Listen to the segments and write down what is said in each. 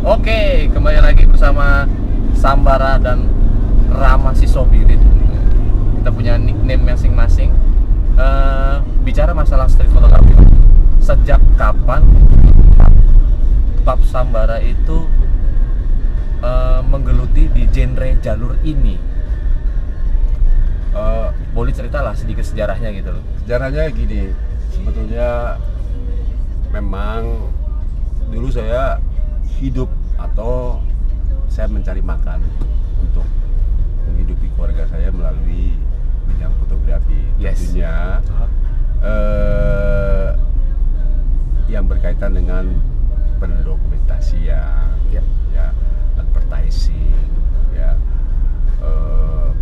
Oke, kembali lagi bersama Sambara dan Rama si Sobirin. Kita punya nickname masing-masing. Bicara masalah street photography, sejak kapan Pap Sambara itu menggeluti di genre jalur ini? Boleh cerita lah sedikit sejarahnya gitu loh. Sejarahnya gini, sebetulnya memang dulu saya hidup atau saya mencari makan untuk menghidupi keluarga saya melalui bidang fotografi. Yes. Tentunya yang berkaitan dengan pendokumentasian, ya, advertising, ya,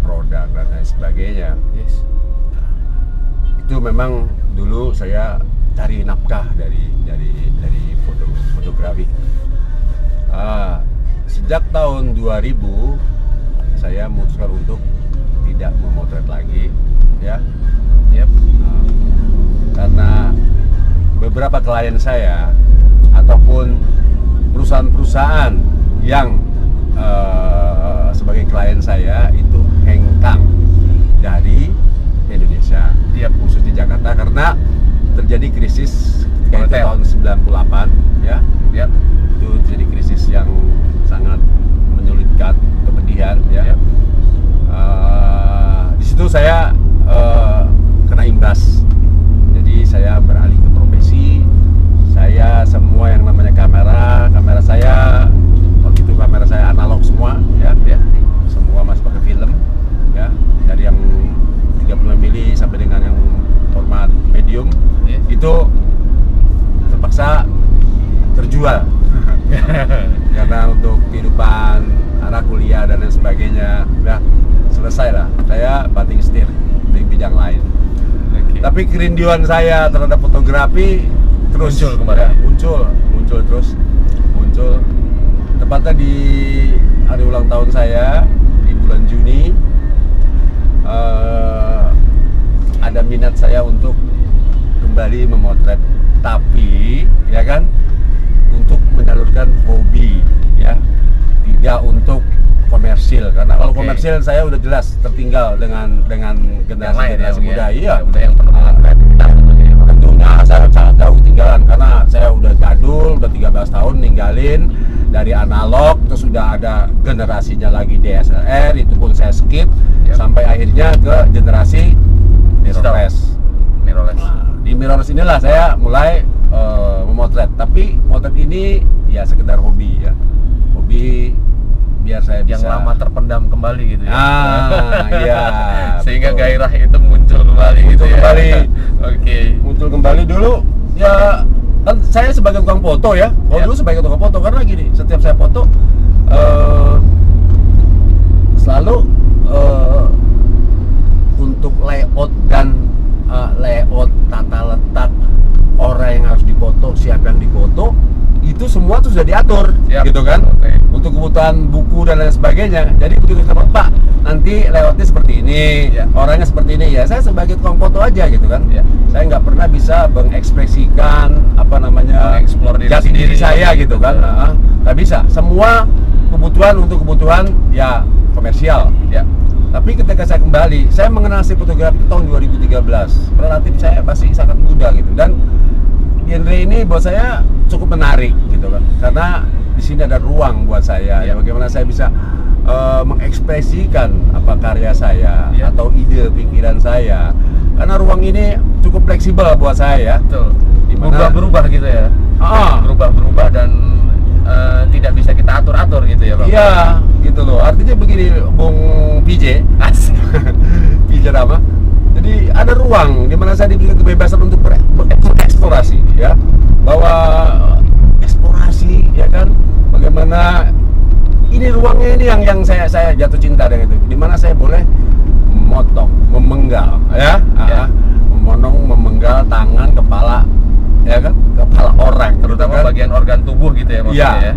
produk dan lain sebagainya. Yes. Itu memang dulu saya cari nafkah dari fotografi. Sejak tahun 2000 saya memutuskan untuk tidak memotret lagi, ya. Yep. Karena beberapa klien saya ataupun perusahaan-perusahaan yang sebagai klien saya itu hengkang dari Indonesia, khusus di Jakarta, karena terjadi krisis ketika tahun 98, ya. Yep. Itu terjadi krisis yang sangat menyulitkan, kepedihan, ya. Di situ saya kena imbas. Jadi saya beralih ke profesi. Saya semua yang namanya kamera saya waktu itu kamera saya analog semua, ya. Semua masih pakai film, ya. Dari yang 35 mili sampai dengan yang format medium. Yes. Itu terpaksa terjual karena untuk kehidupan anak kuliah dan lain sebagainya udah selesai lah. Saya banting setir di bidang lain. Okay. Tapi kerinduan saya terhadap fotografi terus muncul kembali. Ya, muncul tepatnya di hari ulang tahun saya di bulan Juni. Ada minat saya untuk kembali memotret, tapi ya kan untuk menyalurkan hobi, ya, tidak untuk komersil, karena kalau komersil saya udah jelas tertinggal dengan generasi muda, iya, udah yang penuh dengan kreativitas tentunya saya sangat jauh ketinggalan karena saya udah jadul, udah 13 tahun ninggalin dari analog, terus sudah ada generasinya lagi DSLR, itu pun saya skip sampai akhirnya ke generasi mirrorless. Nah, di mirrorless inilah saya mulai memotret, tapi motret ini ya sekedar hobi, ya, hobi biar saya yang bisa lama terpendam kembali gitu ya. Iya. Sehingga betul. gairah itu muncul kembali gitu ya. Kembali. Oke. Muncul kembali dulu, ya kan saya sebagai tukang foto, ya. Dulu sebagai tukang foto, karena gini, setiap saya foto selalu untuk layout dan layout tata letak orang yang harus difoto, siapa yang difoto, itu semua tuh sudah diatur, gitu kan. Untuk kebutuhan buku dan lain sebagainya. Jadi begitu sama Pak, nanti layoutnya seperti ini, orangnya seperti ini, ya saya sebagai tukang foto aja, gitu kan. Saya nggak pernah bisa mengekspresikan mengeksplor jati diri saya, gitu kan. Nggak bisa. Semua kebutuhan untuk kebutuhan ya komersial. Tapi ketika saya kembali, saya mengenal si fotografi tahun 2013. Relatif saya masih sangat muda, gitu. Dan genre ini buat saya cukup menarik, gitu kan. Karena di sini ada ruang buat saya, bagaimana saya bisa mengekspresikan apa karya saya atau ide pikiran saya. Karena ruang ini cukup fleksibel buat saya, ya. Betul. Dimana Berubah gitu ya. Berubah dan tidak bisa kita atur-atur gitu ya, Bang. Iya, gitu loh. Artinya begini, Bung PJ, PJ Rama. Jadi ada ruang di mana saya diberikan kebebasan untuk bereksplorasi, ya. Bahwa eksplorasi, ya kan. Bagaimana ini ruangnya ini yang saya jatuh cinta dengan itu. Di mana saya boleh memotong, memenggal, ya. Memenggal tangan, kepala, ya kan, kepala orang, terutama gitu kan? bagian organ tubuh gitu ya maksudnya ya.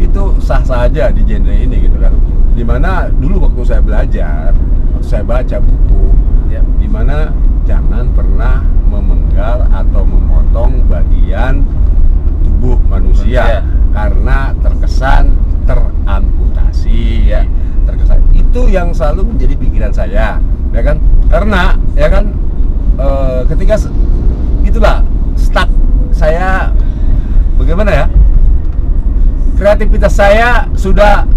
Itu sah-sah aja di genre ini, gitu kan. Dimana dulu waktu saya belajar, waktu saya baca buku, dimana jangan pernah memenggal atau memotong bagian tubuh manusia karena terkesan yang selalu menjadi pikiran saya, ya kan? Karena ya kan ketika itulah stuck saya, bagaimana ya? Kreativitas saya sudah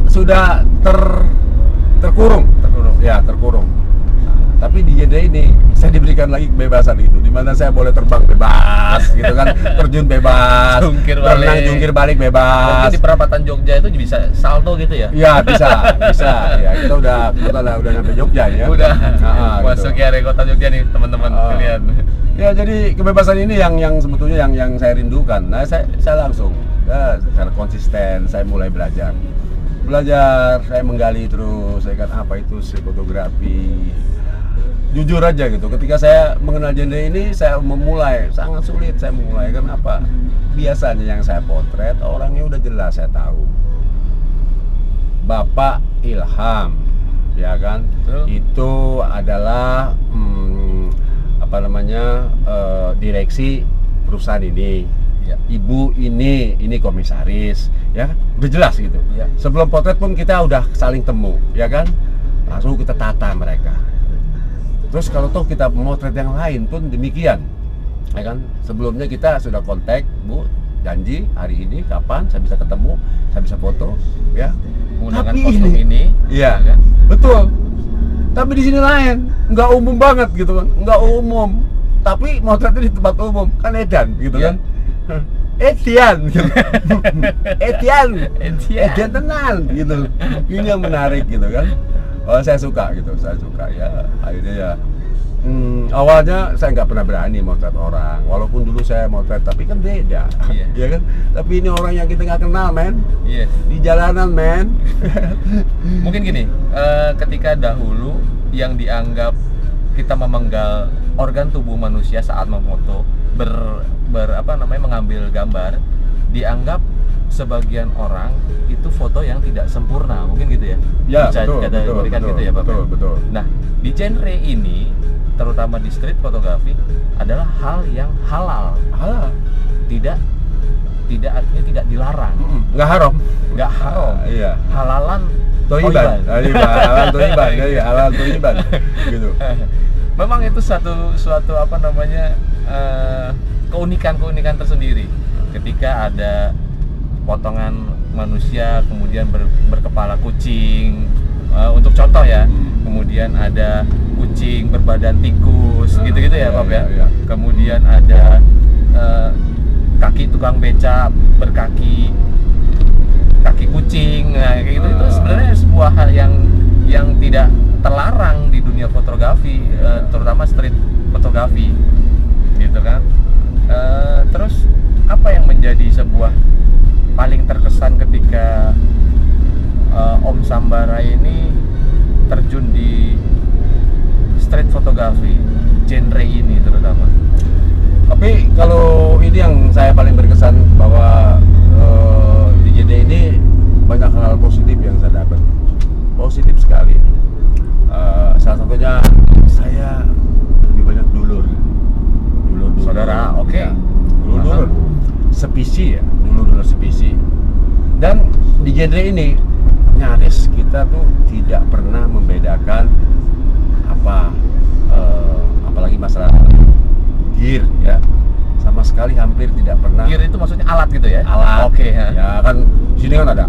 terkurung. Ya, terkurung. Nah, tapi di genre ini saya diberikan lagi kebebasan itu, di mana saya boleh terbang bebas, gitu kan, terjun bebas, berenang jungkir balik bebas. Mungkin di perapatan Jogja itu bisa salto gitu ya? Ya bisa. Ya kita udah nyampe Jogja ya. Udah gitu. masuk ya kota Jogja nih teman-teman kalian. Ya jadi kebebasan ini yang sebetulnya yang saya rindukan. Nah saya langsung ya, secara konsisten saya mulai belajar, saya menggali terus, saya kan apa itu fotografi. Jujur aja gitu, ketika saya mengenal genre ini, saya memulai sangat sulit. Saya memulai kenapa? Biasanya yang saya potret orangnya udah jelas, saya tahu. Bapak Ilham, ya kan? Itu adalah direksi perusahaan ini. Ya. Ibu ini komisaris, ya kan? Udah jelas gitu. Ya. Sebelum potret pun kita udah saling temu, ya kan? Langsung kita tata mereka. Terus kalau toh kita memotret yang lain pun demikian, ya kan? Sebelumnya kita sudah kontak, Bu, janji hari ini kapan saya bisa ketemu, saya bisa foto, ya. Menggunakan kostum ini, iya, ya kan? Betul. Tapi di sini lain, nggak umum banget gitu kan, nggak umum. Tapi motretnya di tempat umum, kan edan gitu kan. Edian, gitu. Edian tenan gitu. Ini yang menarik gitu kan. Oh, saya suka ya. Akhirnya ya awalnya saya nggak pernah berani motret orang, walaupun dulu saya motret, tapi kan beda, ya kan. Tapi ini orang yang kita nggak kenal, men. Di jalanan, men. Mungkin gini, ketika dahulu yang dianggap kita memenggal organ tubuh manusia saat memfoto, mengambil gambar, dianggap sebagian orang itu foto yang tidak sempurna, mungkin gitu ya? Ya, bisa dikategorikan gitu ya, Pak. Betul. Nah, di genre ini, terutama di street fotografi, adalah hal yang halal. Tidak artinya tidak dilarang. Nggak haram. Iya. Halalan toiban. Halal toiban. Gitu. Memang itu suatu keunikan tersendiri. Ketika ada potongan manusia kemudian berkepala kucing, untuk contoh ya, kemudian ada kucing berbadan tikus, gitu-gitu ya, Pak ya. Kemudian ada kaki tukang beca berkaki kucing, nah kayak gitu. Itu sebenarnya sebuah hal yang tidak terlarang di dunia fotografi, terutama street fotografi, gitu kan. Terus apa yang menjadi sebuah paling terkesan ketika Om Sambara ini terjun di street fotografi, genre ini terutama? Tapi kalau ini yang saya paling berkesan bahwa di genre ini banyak hal positif yang saya dapat, positif sekali. Salah satunya saya lebih banyak dulur saudara, oke. Ya, dulur sepisi ya, dulur sepisi. Dan di genre ini nyaris kita tuh tidak pernah membedakan apalagi masalah gear ya, sama sekali hampir tidak pernah. Gear itu maksudnya alat gitu ya? Alat. Oke. Ya kan sini kan ada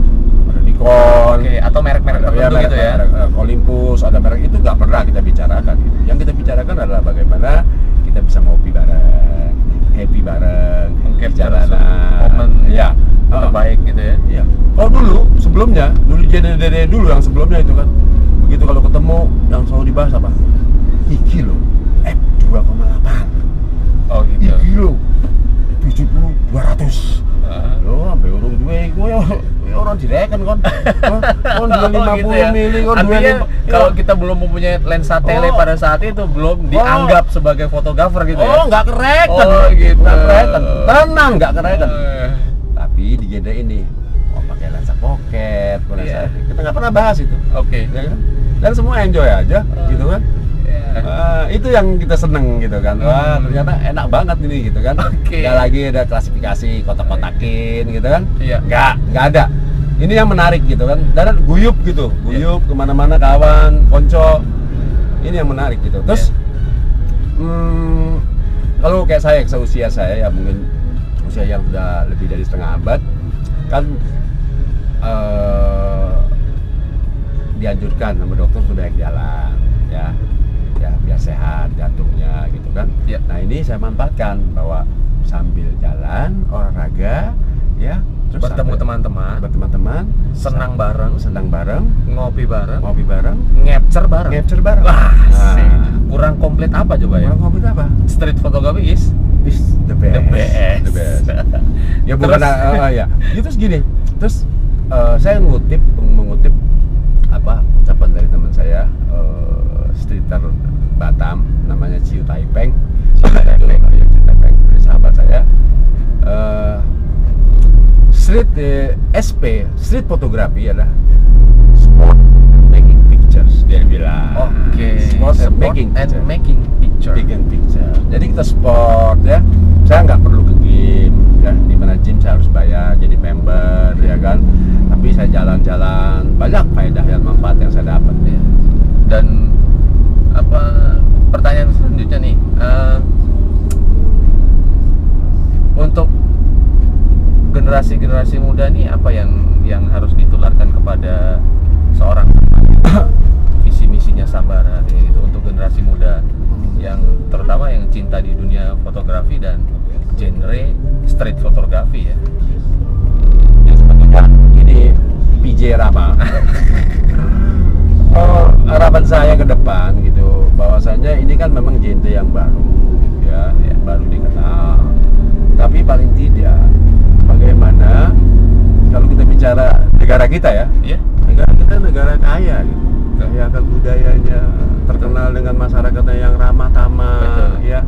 Nikon. Oke, atau merek-merek tertentu gitu ya? Olympus, ada merek, itu nggak pernah kita bicarakan gitu. Yang kita bicarakan adalah bagaimana kita bisa ngopi bareng, happy bareng, jalanan, momen ya terbaik gitu ya? Iya. Kalau dulu genre dulu yang sebelumnya itu kan, begitu kalau ketemu yang selalu dibahas apa? Iki lo, F2,8. Oh gitu. Iki lo, 70, 200. Loh, sampai orang dua, orang direken kan? Kon 250 mili, kon 25. Kalau kita belum mempunyai lensa tele pada saat itu, belum dianggap sebagai fotografer gitu ya? Oh, nggak kereken. Oh gitu. Nggak kereken. Tenang, nggak kereken. Tapi di genre ini, pakai lensa pocket, kita nggak pernah bahas itu. Oke. Ya kan? Dan semua enjoy aja, gitu kan? Itu yang kita seneng gitu kan. Wah, ternyata enak banget ini gitu kan. Nggak lagi ada klasifikasi kotak-kotakin gitu kan. Iya. Nggak ada. ini yang menarik gitu kan, dan guyup gitu, guyup kemana-mana kawan, konco, ini yang menarik gitu. Terus kalau kayak saya, seusia saya ya mungkin usia yang sudah lebih dari setengah abad kan, dianjurkan sama dokter sudah banyak jalan ya biar sehat jantungnya gitu kan. Nah ini saya manfaatkan bahwa sambil jalan olahraga ya, terus bertemu teman-teman, senang bareng, ngopi bareng, ngepcer bareng. Wah, kurang komplit apa coba ya? Kurang komplit apa? Street photography is the best. Ya bukan ya. Terus gini, terus saya mengutip apa ucapan dari teman saya, streeter Batam namanya Ciu Taipeng, sahabat saya. Street fotografi adalah sport making pictures, dia bilang. Sport and making picture. Jadi kita sport ya, saya nggak perlu ke gym ya, di mana gym saya harus bayar jadi member ya kan, tapi saya jalan-jalan, banyak faedah dan manfaat yang saya dapat ya. Dan apa, pertanyaan selanjutnya nih, untuk generasi muda nih apa yang harus ditularkan kepada seorang visi misinya Sambara gitu, untuk generasi muda yang terutama yang cinta di dunia fotografi dan genre street fotografi ya. Ini PJ Rama. Harapan saya ke depan gitu, bahwasanya ini kan memang genre yang baru ya, baru dikenal. Tapi paling tidak, bagaimana kalau kita bicara negara kita ya, negara kita negara kaya gitu, kaya akan budayanya, terkenal dengan masyarakatnya yang ramah tamah ya.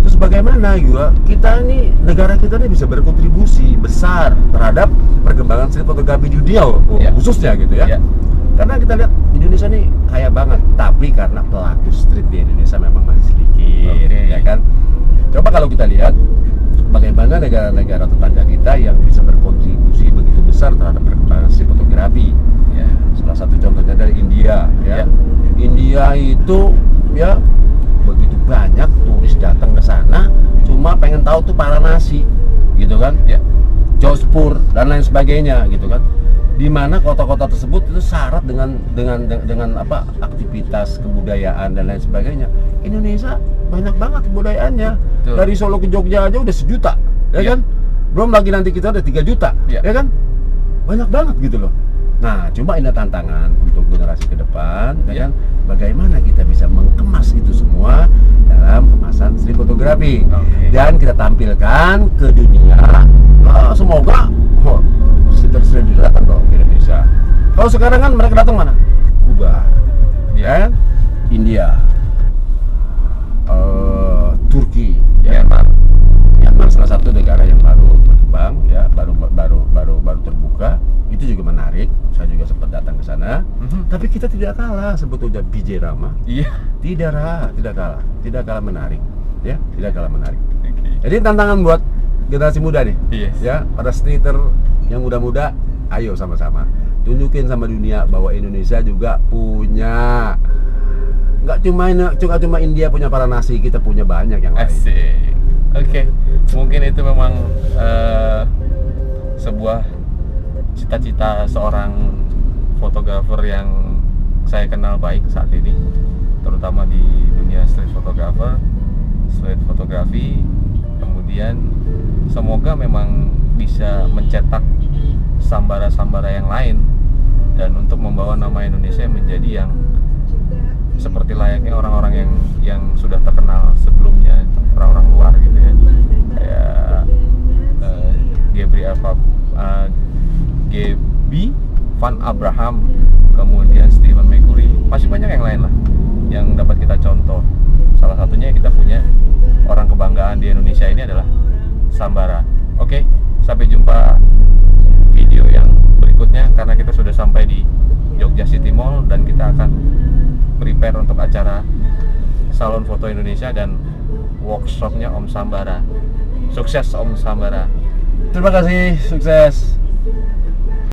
Terus bagaimana juga kita ini, negara kita ini bisa berkontribusi besar terhadap perkembangan street fotografi di dunia khususnya gitu ya. Karena kita lihat Indonesia ini kaya banget, tapi karena pelaku street di Indonesia memang masih sedikit ya kan. Coba kalau kita lihat bagaimana negara-negara tetangga kita yang bisa berkontribusi begitu besar terhadap perkembangan street fotografi ya. Salah satu contohnya dari India ya. India itu ya begitu banyak turis datang ke sana cuma pengen tahu tuh Varanasi gitu kan ya, Jodhpur dan lain sebagainya gitu kan, di mana kota-kota tersebut itu syarat dengan apa, aktivitas kebudayaan dan lain sebagainya. Indonesia banyak banget kebudayaannya. Betul. Dari Solo ke Jogja aja udah 1 juta ya kan, belum lagi nanti kita udah 3 juta ya kan, banyak banget gitu loh. Nah cuma ini tantangan untuk generasi ke depan ya kan, bagaimana kita bisa mengemas itu semua dalam kemasan street fotografi dan kita tampilkan ke dunia. Semoga street datang dong ke Indonesia. Kalau sekarang kan mereka datang mana? Kuba ya kan, India, Turki, Myanmar salah satu negara yang baru berkembang ya, baru terbuka. Itu juga menarik, saya juga sempat datang ke sana. Tapi kita tidak kalah sebetulnya PJ Rama. Tidak kalah menarik ya, tidak kalah menarik. Jadi tantangan buat generasi muda nih ya, para streeter yang muda-muda, ayo sama-sama tunjukin sama dunia bahwa Indonesia juga punya, nggak cuma India punya Varanasi, kita punya banyak yang lain. Asik. Mungkin itu memang sebuah cita-cita seorang fotografer yang saya kenal baik saat ini, terutama di dunia street fotografi. Kemudian semoga memang bisa mencetak Sambara-Sambara yang lain, dan untuk membawa nama Indonesia menjadi yang seperti layaknya orang-orang yang sudah terkenal sebelumnya, orang-orang luar gitu ya, kayak Gaby Van Abraham, kemudian Stephen McCurry, masih banyak yang lain lah yang dapat kita contoh. Salah satunya kita punya orang kebanggaan di Indonesia ini adalah Sambara. Oke, sampai jumpa video yang berikutnya, karena kita sudah sampai di Jogja City Mall dan kita akan prepare untuk acara Salon Foto Indonesia dan workshopnya Om Sambara. Sukses Om Sambara. Terima kasih, sukses.